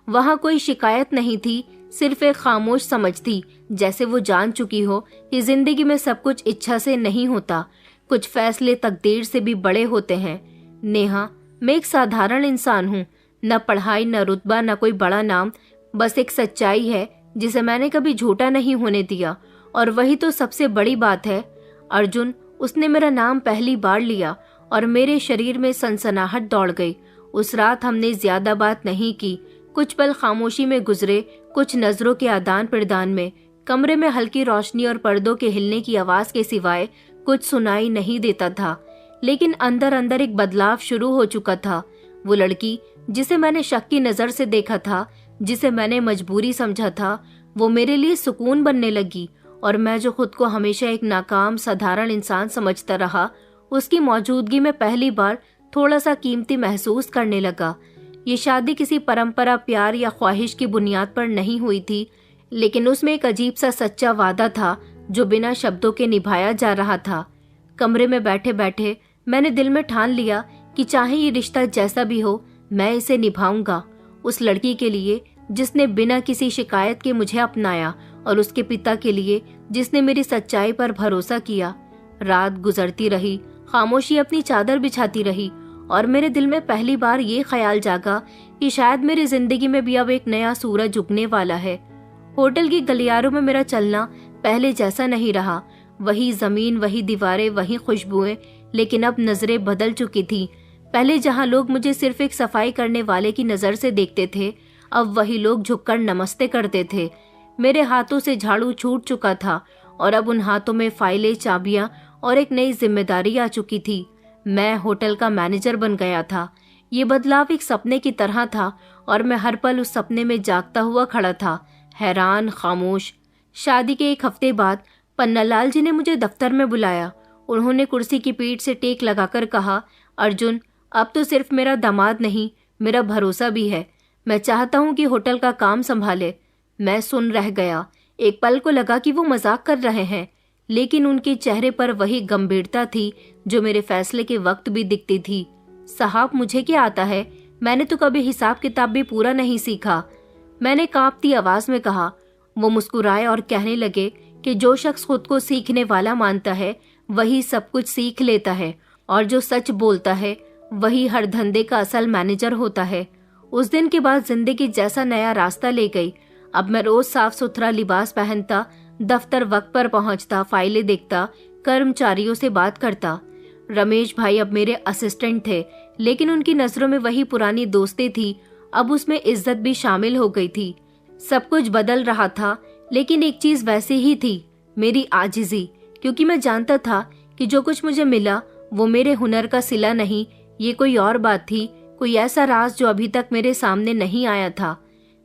वहां कोई शिकायत नहीं थी, सिर्फ एक खामोश समझ थी, जैसे वो जान चुकी हो कि जिंदगी में सब कुछ इच्छा से नहीं होता, कुछ फैसले तकदीर से भी बड़े होते हैं। नेहा, मैं एक साधारण इंसान हूँ, न पढ़ाई, न रुतबा, न कोई बड़ा नाम, बस एक सच्चाई है जिसे मैंने कभी झूठा नहीं होने दिया, और वही तो सबसे बड़ी बात है। अर्जुन, उसने मेरा नाम पहली बार लिया और मेरे शरीर में सनसनाहट दौड़ गई। उस रात हमने ज्यादा बात नहीं की। कुछ पल खामोशी में गुजरे, कुछ नजरों के आदान प्रदान में। कमरे में हल्की रोशनी और पर्दों के हिलने की आवाज के सिवाय कुछ सुनाई नहीं देता था, लेकिन अंदर अंदर एक बदलाव शुरू हो चुका था। वो लड़की जिसे मैंने शक की नजर से देखा था, जिसे मैंने मजबूरी समझा था, वो मेरे लिए सुकून बनने लगी, और मैं जो खुद को हमेशा एक नाकाम साधारण इंसान समझता रहा, उसकी मौजूदगी में पहली बार थोड़ा सा कीमती महसूस करने लगा। ये शादी किसी परंपरा, प्यार या ख्वाहिश की बुनियाद पर नहीं हुई थी, लेकिन उसमें एक अजीब सा सच्चा वादा था जो बिना शब्दों के निभाया जा रहा था। कमरे में बैठे बैठे मैंने दिल में ठान लिया कि चाहे ये रिश्ता जैसा भी हो, मैं इसे निभाऊंगा। उस लड़की के लिए जिसने बिना किसी शिकायत के मुझे अपनाया, और उसके पिता के लिए जिसने मेरी सच्चाई पर भरोसा किया। रात गुजरती रही, खामोशी अपनी चादर बिछाती रही, और मेरे दिल में पहली बार ये ख्याल जागा कि शायद मेरी जिंदगी में भी अब एक नया सूरज उगने वाला है। होटल की गलियारों में मेरा चलना पहले जैसा नहीं रहा। वही जमीन, वही दीवारें, वही खुशबुएं, लेकिन अब नजरें बदल चुकी थी। पहले जहां लोग मुझे सिर्फ एक सफाई करने वाले की नजर से देखते थे, अब वही लोग झुककर नमस्ते करते थे। मेरे हाथों से झाड़ू छूट चुका था, और अब उन हाथों में फाइलें, चाबियां और एक नई जिम्मेदारी आ चुकी थी। मैं होटल का मैनेजर बन गया था। ये बदलाव एक सपने की तरह था, और मैं हर पल उस सपने में जागता हुआ खड़ा था, हैरान, खामोश। शादी के एक हफ्ते बाद पन्नालाल जी ने मुझे दफ्तर में बुलाया। उन्होंने कुर्सी की पीठ से टेक लगाकर कहा, अर्जुन, अब तो सिर्फ मेरा दामाद नहीं, मेरा भरोसा भी है। मैं चाहता हूँ कि होटल का काम संभाले। मैं सुन रह गया। एक पल को लगा कि वो मजाक कर रहे हैं, लेकिन उनके चेहरे पर वही गंभीरता थी जो मेरे फैसले के वक्त भी दिखती थी। साहब, मुझे क्या आता है, मैंने तो कभी हिसाब किताब भी पूरा नहीं सीखा, मैंने कांपती आवाज में कहा। वो मुस्कुराए और कहने लगे कि जो शख्स खुद को सीखने वाला मानता है वही सब कुछ सीख लेता है, और जो सच बोलता है वही हर धंधे का असल मैनेजर होता है। उस दिन के बाद जिंदगी जैसा नया रास्ता ले गई। अब मैं रोज साफ सुथरा लिबास पहनता, दफ्तर वक्त पर पहुंचता, फाइलें देखता, कर्मचारियों से बात करता। रमेश भाई अब मेरे असिस्टेंट थे, लेकिन उनकी नजरों में वही पुरानी दोस्ती थी, अब उसमें इज्जत भी शामिल हो गई थी। सब कुछ बदल रहा था, लेकिन एक चीज वैसी ही थी, मेरी आजिज़ी, क्योंकि मैं जानता था कि जो कुछ मुझे मिला वो मेरे हुनर का सिला नहीं, ये कोई और बात थी, कोई ऐसा राज जो अभी तक मेरे सामने नहीं आया था।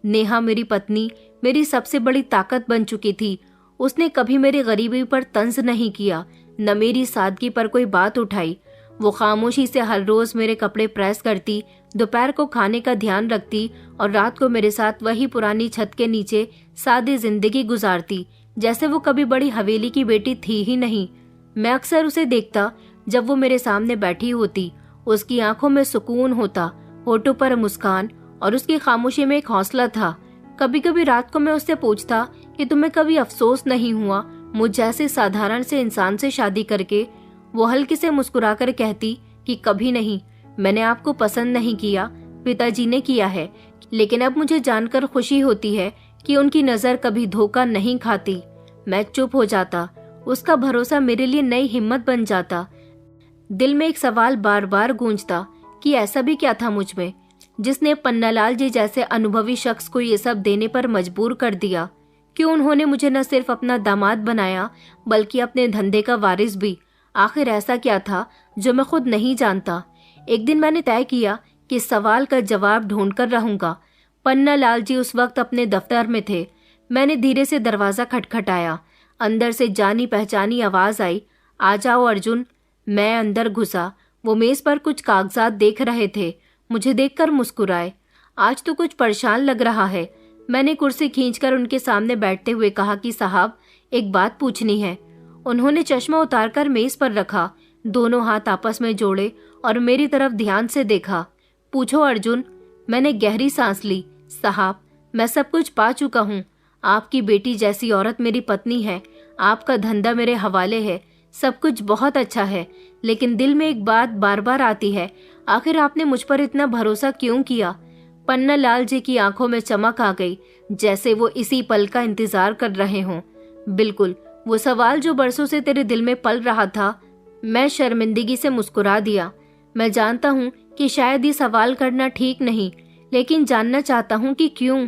नेहा मेरी पत्नी, मेरी सबसे बड़ी ताकत बन चुकी थी। उसने कभी मेरी गरीबी पर तंज नहीं किया, न मेरी सादगी पर कोई बात उठाई। वो खामोशी से हर रोज मेरे कपड़े प्रेस करती, दोपहर को खाने का ध्यान रखती और रात को मेरे साथ वही पुरानी छत के नीचे सादी जिंदगी गुजारती, जैसे वो कभी बड़ी हवेली की बेटी थी ही नहीं। मैं अक्सर उसे देखता जब वो मेरे सामने बैठी होती। उसकी आंखों में सुकून होता, होठों पर मुस्कान और उसकी खामोशी में एक हौसला था। कभी कभी रात को मैं उससे पूछता कि तुम्हें कभी अफसोस नहीं हुआ मुझ जैसे साधारण से इंसान से शादी करके? वो हल्के से मुस्कुराकर कहती कि कभी नहीं, मैंने आपको पसंद नहीं किया, पिताजी ने किया है। लेकिन अब मुझे जानकर खुशी होती है कि उनकी नजर कभी धोखा नहीं खाती। मैं चुप हो जाता, उसका भरोसा मेरे लिए नई हिम्मत बन जाता। दिल में एक सवाल बार बार गूंजता कि ऐसा भी क्या था मुझ में जिसने पन्नालाल जी जैसे अनुभवी शख्स को ये सब देने पर मजबूर कर दिया। क्यों उन्होंने मुझे न सिर्फ अपना दामाद बनाया बल्कि अपने धंधे का वारिस भी? आखिर ऐसा क्या था जो मैं खुद नहीं जानता? एक दिन मैंने तय किया कि इस सवाल का जवाब ढूंढकर रहूंगा। पन्नालाल जी उस वक्त अपने दफ्तर में थे। मैंने धीरे से दरवाजा खटखटाया। अंदर से जानी पहचानी आवाज आई, आ जाओ अर्जुन। मैं अंदर घुसा। वो मेज पर कुछ कागजात देख रहे थे। मुझे देखकर मुस्कुराए। आज तो कुछ परेशान लग रहा है। मैंने कुर्सी खींचकर उनके सामने बैठते हुए कहा कि साहब, एक बात पूछनी है। उन्होंने चश्मा उतारकर मेज पर रखा, दोनों हाथ आपस में जोड़े और मेरी तरफ ध्यान से देखा। पूछो अर्जुन। मैंने गहरी सांस ली। साहब, मैं सब कुछ पा चुका हूँ। आपकी बेटी जैसी औरत मेरी पत्नी है, आपका धंधा मेरे हवाले है, सब कुछ बहुत अच्छा है। लेकिन दिल में एक बात बार बार आती है, आखिर आपने मुझ पर इतना भरोसा क्यों किया? पन्नालाल जी की आंखों में चमक आ गई, जैसे वो इसी पल का इंतजार कर रहे हों। बिल्कुल वो सवाल जो बरसों से तेरे दिल में पल रहा था। मैं शर्मिंदगी से मुस्कुरा दिया। मैं जानता हूँ कि शायद ये सवाल करना ठीक नहीं, लेकिन जानना चाहता हूँ कि क्यों।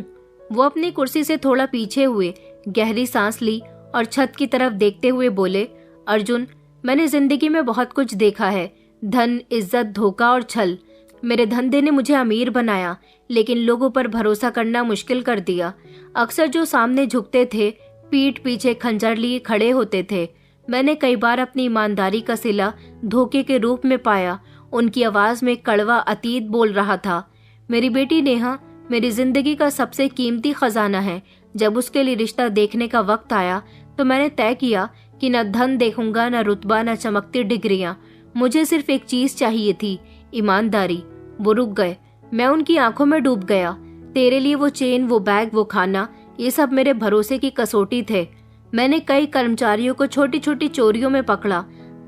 वो अपनी कुर्सी से थोड़ा पीछे हुए, गहरी सांस ली और छत की तरफ देखते हुए बोले, अर्जुन, मैंने जिंदगी में बहुत कुछ देखा है, धन, इज्जत, धोखा और छल। मेरे धंधे ने मुझे अमीर बनाया, लेकिन लोगों पर भरोसा करना मुश्किल कर दिया। अक्सर जो सामने झुकते थे, पीठ पीछे खंजर लिए खड़े होते थे। मैंने कई बार अपनी ईमानदारी का सिला धोखे के रूप में पाया। उनकी आवाज में कड़वा अतीत बोल रहा था। मेरी बेटी नेहा मेरी जिंदगी का सबसे कीमती खजाना है। जब उसके लिए रिश्ता देखने का वक्त आया तो मैंने तय किया कि न धन देखूंगा, न रुतबा, न चमकती डिग्रियां। मुझे सिर्फ एक चीज चाहिए थी, ईमानदारी। वो रुक गए। मैं उनकी आंखों में डूब गया। तेरे लिए वो चेन, वो बैग, वो खाना, ये सब मेरे भरोसे की कसौटी थे। मैंने कई कर्मचारियों को छोटी छोटी चोरियों में पकड़ा।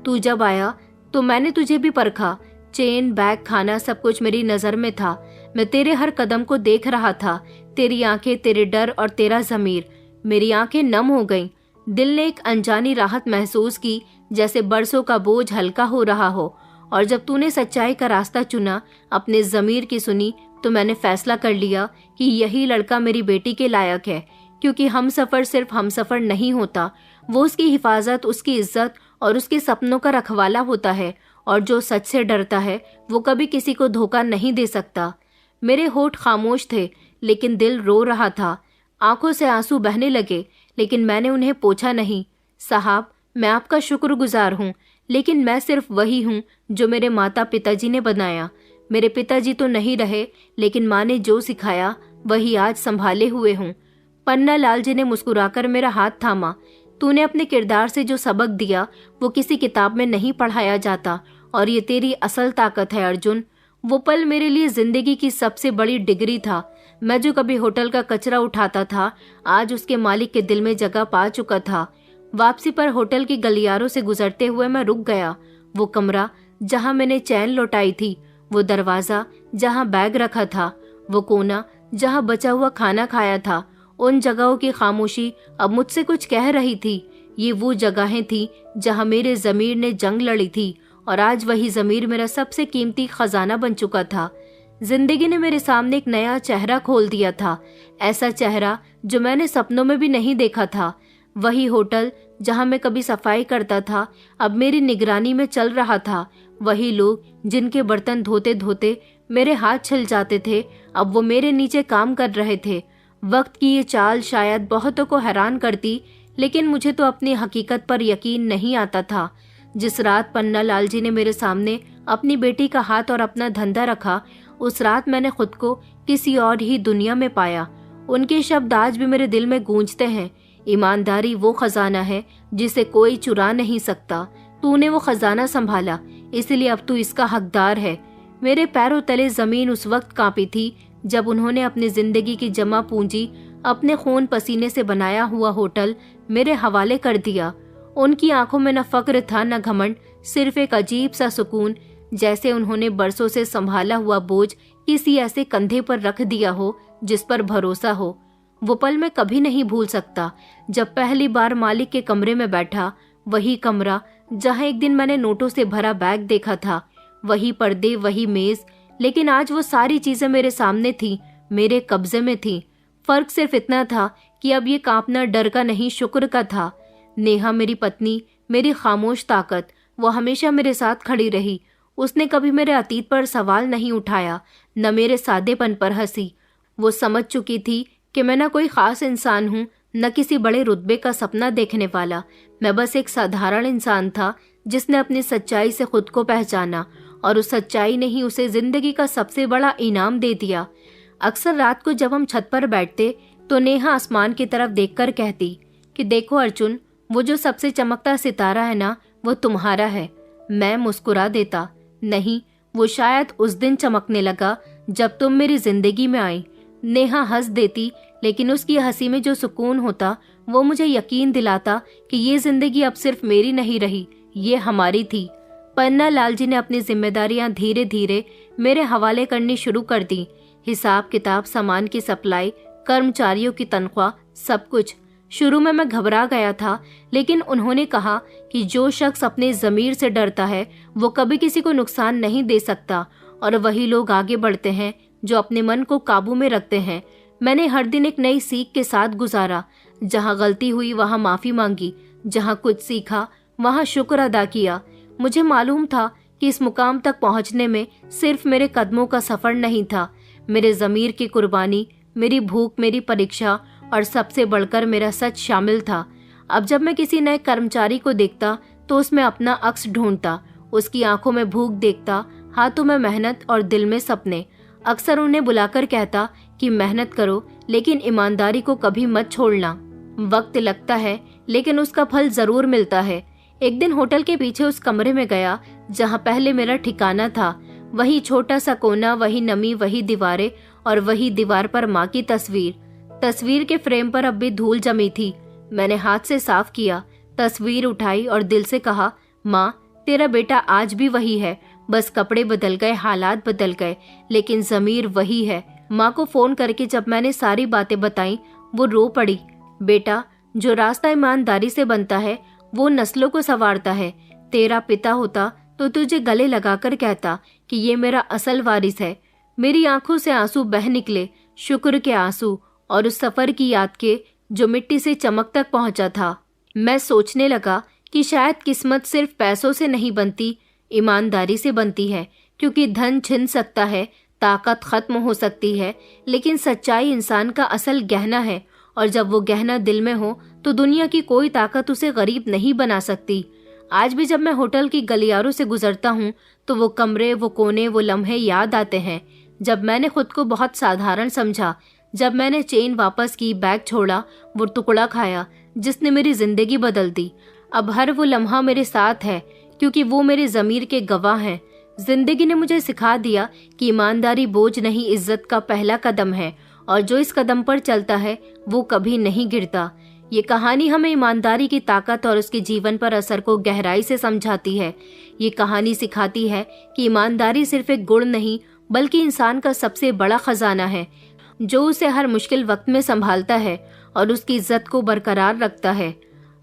तू जब आया तो मैंने तुझे भी परखा। चेन, बैग, खाना, सब कुछ मेरी नजर में था। मैं तेरे हर कदम को देख रहा था। तेरी आंखें, तेरे डर और तेरा ज़मीर। मेरी आंखें नम हो गईं। दिल ने एक अनजानी राहत महसूस की, जैसे बरसों का बोझ हल्का हो रहा हो। और जब तूने सच्चाई का रास्ता चुना, अपने ज़मीर की सुनी, तो मैंने फैसला कर लिया कि यही लड़का मेरी बेटी के लायक है। क्योंकि हम सफ़र सिर्फ हम सफ़र नहीं होता, वो उसकी हिफाजत, उसकी इज्जत और उसके सपनों का रखवाला होता है। और जो सच से डरता है वो कभी किसी को धोखा नहीं दे सकता। मेरे होठ खामोश थे, लेकिन दिल रो रहा था। आंखों से आंसू बहने लगे, लेकिन मैंने उन्हें पोंछा नहीं। साहब, मैं आपका शुक्रगुजार हूँ, लेकिन मैं सिर्फ वही हूँ जो मेरे माता पिताजी ने बनाया। मेरे पिताजी तो नहीं रहे, लेकिन माँ ने जो सिखाया वही आज संभाले हुए हूँ। पन्नालाल जी ने मुस्कुराकर मेरा हाथ थामा। तूने अपने किरदार से जो सबक दिया वो किसी किताब में नहीं पढ़ाया जाता, और ये तेरी असल ताकत है अर्जुन। वो पल मेरे लिए जिंदगी की सबसे बड़ी डिग्री था। मैं जो कभी होटल का कचरा उठाता था, आज उसके मालिक के दिल में जगह पा चुका था। वापसी पर होटल की गलियारों से गुजरते हुए मैं रुक गया। वो कमरा जहां मैंने चैन लौटाई थी, वो दरवाजा जहां बैग रखा था, वो कोना जहां बचा हुआ खाना खाया था, उन जगहों की खामोशी अब मुझसे कुछ कह रही थी। ये वो जगहें थी जहां मेरे ज़मीर ने जंग लड़ी थी, और आज वही ज़मीर मेरा सबसे कीमती खजाना बन चुका था। जिंदगी ने मेरे सामने एक नया चेहरा खोल दिया था, ऐसा चेहरा जो मैंने सपनों में भी नहीं देखा था। वही होटल जहां मैं कभी सफाई करता था, अब मेरी निगरानी में चल रहा था। वही लोग जिनके बर्तन धोते धोते मेरे हाथ छिल जाते थे, अब वो मेरे नीचे काम कर रहे थे। वक्त की ये चाल शायद बहुतों को हैरान करती, लेकिन मुझे तो अपनी हकीकत पर यकीन नहीं आता था। जिस रात पन्नालाल जी ने मेरे सामने अपनी बेटी का हाथ और अपना धंधा रखा, उस रात मैंने खुद को किसी और ही दुनिया में पाया। उनके शब्द आज भी मेरे दिल में गूंजते हैं। ईमानदारी वो खजाना है जिसे कोई चुरा नहीं सकता। तूने वो खजाना संभाला, इसलिए अब तू इसका हकदार है। मेरे पैरों तले जमीन उस वक्त कांपी थी जब उन्होंने अपनी जिंदगी की जमा पूंजी, अपने खून पसीने से बनाया हुआ होटल मेरे हवाले कर दिया। उनकी आंखों में न फक्र था न घमंड, सिर्फ एक अजीब सा सुकून, जैसे उन्होंने बरसों से संभाला हुआ बोझ किसी ऐसे कंधे पर रख दिया हो जिस पर भरोसा हो। वो पल मैं कभी नहीं भूल सकता जब पहली बार मालिक के कमरे में बैठा। वही कमरा जहां एक दिन मैंने नोटों से भरा बैग देखा था, वही पर्दे, वही मेज, लेकिन आज वो सारी चीजें मेरे सामने थी, मेरे कब्जे में थी। फर्क सिर्फ इतना था कि अब ये कांपना डर का नहीं, शुक्र का था। नेहा मेरी पत्नी, मेरी खामोश ताकत, वो हमेशा मेरे साथ खड़ी रही। उसने कभी मेरे अतीत पर सवाल नहीं उठाया, न मेरे सादेपन पर हंसी। वो समझ चुकी थी कि मैं न कोई खास इंसान हूँ, न किसी बड़े रुतबे का सपना देखने वाला। मैं बस एक साधारण इंसान था जिसने अपनी सच्चाई से खुद को पहचाना, और उस सच्चाई ने ही उसे जिंदगी का सबसे बड़ा इनाम दे दिया। अक्सर रात को जब हम छत पर बैठते तो नेहा आसमान की तरफ देखकर कहती कि देखो अर्जुन, वो जो सबसे चमकता सितारा है ना, वो तुम्हारा है। मैं मुस्कुरा देता, नहीं, वो शायद उस दिन चमकने लगा जब तुम मेरी जिंदगी में आई। नेहा हंस देती, लेकिन उसकी हंसी में जो सुकून होता वो मुझे यकीन दिलाता कि ये जिंदगी अब सिर्फ मेरी नहीं रही, ये हमारी थी। पन्ना लाल जी ने अपनी जिम्मेदारियां धीरे धीरे मेरे हवाले करनी शुरू कर दी। हिसाब किताब, सामान की सप्लाई, कर्मचारियों की तनख्वाह, सब कुछ। शुरू में मैं घबरा गया था, लेकिन उन्होंने कहा कि जो शख्स अपने जमीर से डरता है वो कभी किसी को नुकसान नहीं दे सकता, और वही लोग आगे बढ़ते हैं जो अपने मन को काबू में रखते हैं। मैंने हर दिन एक नई सीख के साथ गुजारा। जहाँ गलती हुई वहाँ माफी मांगी, जहाँ कुछ सीखा वहाँ शुक्र अदा किया। मुझे मालूम था कि इस मुकाम तक पहुँचने में सिर्फ मेरे कदमों का सफर नहीं था, मेरे जमीर की कुर्बानी, मेरी भूख, मेरी परीक्षा, और सबसे बढ़कर मेरा सच शामिल था। अब जब मैं किसी नए कर्मचारी को देखता तो उसमें अपना अक्स ढूंढता, उसकी आंखों में भूख देखता, हाथों में मेहनत और दिल में सपने। अक्सर उन्हें बुलाकर कहता कि मेहनत करो, लेकिन ईमानदारी को कभी मत छोड़ना। वक्त लगता है, लेकिन उसका फल जरूर मिलता है। एक दिन होटल के पीछे उस कमरे में गया जहाँ पहले मेरा ठिकाना था। वही छोटा सा कोना, वही नमी, वही दीवारें, और वही दीवार पर माँ की तस्वीर। तस्वीर के फ्रेम पर अब भी धूल जमी थी। मैंने हाथ से साफ किया, तस्वीर उठाई और दिल से कहा, माँ, तेरा बेटा आज भी वही है, बस कपड़े बदल गए, हालात बदल गए, लेकिन जमीर वही है। माँ को फोन करके जब मैंने सारी बातें बताई, वो रो पड़ी। बेटा, जो रास्ता ईमानदारी से बनता है वो नस्लों को संवारता है। तेरा पिता होता तो तुझे गले लगाकर कहता कि ये मेरा असल वारिस है। मेरी आंखों से आंसू बह निकले, शुक्र के आंसू, और उस सफर की याद के जो मिट्टी से चमक तक पहुंचा था। मैं सोचने लगा कि शायद किस्मत सिर्फ पैसों से नहीं बनती, ईमानदारी से बनती है, क्योंकि धन छिन सकता है, ताकत खत्म हो सकती है, लेकिन सच्चाई इंसान का असल गहना है, और जब वो गहना दिल में हो तो दुनिया की कोई ताकत उसे गरीब नहीं बना सकती। आज भी जब मैं होटल की गलियारों से गुजरता हूँ तो वो कमरे, वो कोने, वो लम्हे याद आते हैं जब मैंने खुद को बहुत साधारण समझा, जब मैंने चेन वापस की, बैग छोड़ा, वो टुकड़ा खाया जिसने मेरी जिंदगी बदल दी। अब हर वो लम्हा मेरे साथ है, क्योंकि वो मेरे जमीर के गवाह हैं। जिंदगी ने मुझे सिखा दिया कि ईमानदारी बोझ नहीं, इज्जत का पहला कदम है, और जो इस कदम पर चलता है वो कभी नहीं गिरता। ये कहानी हमें ईमानदारी की ताकत और उसके जीवन पर असर को गहराई से समझाती है। ये कहानी सिखाती है कि ईमानदारी सिर्फ एक गुण नहीं, बल्कि इंसान का सबसे बड़ा खजाना है, जो उसे हर मुश्किल वक्त में संभालता है और उसकी इज्जत को बरकरार रखता है।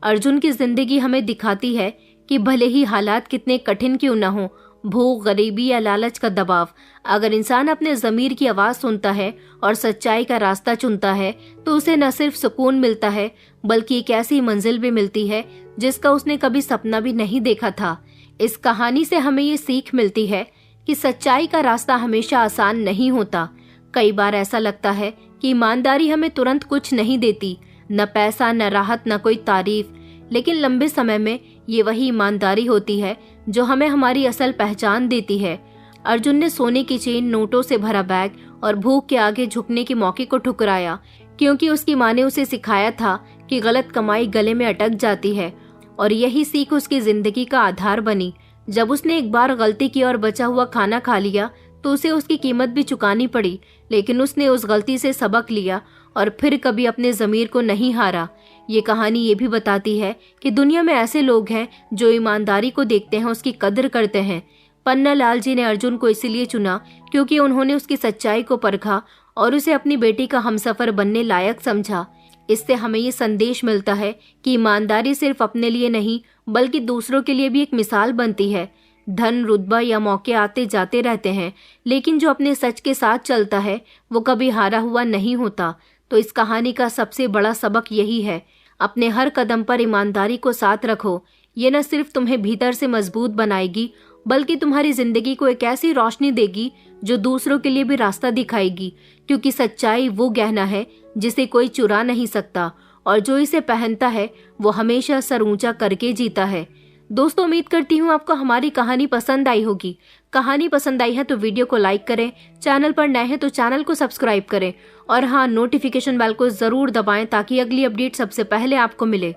अर्जुन की जिंदगी हमें दिखाती है कि भले ही हालात कितने कठिन क्यों न हो, भूख, गरीबी या लालच का दबाव, अगर इंसान अपने ज़मीर की आवाज़ सुनता है और सच्चाई का रास्ता चुनता है तो उसे न सिर्फ सुकून मिलता है, बल्कि एक ऐसी मंजिल भी मिलती है जिसका उसने कभी सपना भी नहीं देखा था। इस कहानी से हमें ये सीख मिलती है कि सच्चाई का रास्ता हमेशा आसान नहीं होता। कई बार ऐसा लगता है कि ईमानदारी हमें तुरंत कुछ नहीं देती, न पैसा, न राहत, न कोई तारीफ, लेकिन लंबे समय में ये वही ईमानदारी होती है जो हमें हमारी असल पहचान देती है। अर्जुन ने सोने की चेन, नोटों से भरा बैग और भूख के आगे झुकने के मौके को ठुकराया, क्योंकि उसकी माँ ने उसे सिखाया था कि गलत कमाई गले में अटक जाती है, और यही सीख उसकी जिंदगी का आधार बनी। जब उसने एक बार गलती की और बचा हुआ खाना खा लिया तो उसे उसकी कीमत भी चुकानी पड़ी, लेकिन उसने उस गलती से सबक लिया और फिर कभी अपने ज़मीर को नहीं हारा। ये कहानी ये भी बताती है कि दुनिया में ऐसे लोग हैं जो ईमानदारी को देखते हैं, उसकी कदर करते हैं। पन्नालाल जी ने अर्जुन को इसलिए चुना क्योंकि उन्होंने उसकी सच्चाई को परखा और उसे अपनी बेटी का हमसफर बनने लायक समझा। इससे हमें ये संदेश मिलता है कि ईमानदारी सिर्फ अपने लिए नहीं बल्कि दूसरों के लिए भी एक मिसाल बनती है। धन, रुतबा या मौके आते जाते रहते हैं, लेकिन जो अपने सच के साथ चलता है वो कभी हारा हुआ नहीं होता। तो इस कहानी का सबसे बड़ा सबक यही है, अपने हर कदम पर ईमानदारी को साथ रखो। ये न सिर्फ तुम्हें भीतर से मजबूत बनाएगी बल्कि तुम्हारी जिंदगी को एक ऐसी रोशनी देगी जो दूसरों के लिए भी रास्ता दिखाएगी, क्योंकि सच्चाई वो गहना है जिसे कोई चुरा नहीं सकता, और जो इसे पहनता है वो हमेशा सर ऊंचा करके जीता है। दोस्तों, उम्मीद करती हूँ आपको हमारी कहानी पसंद आई होगी। कहानी पसंद आई है तो वीडियो को लाइक करें, चैनल पर नए हैं तो चैनल को सब्सक्राइब करें, और हाँ, नोटिफिकेशन बेल को जरूर दबाएं ताकि अगली अपडेट सबसे पहले आपको मिले।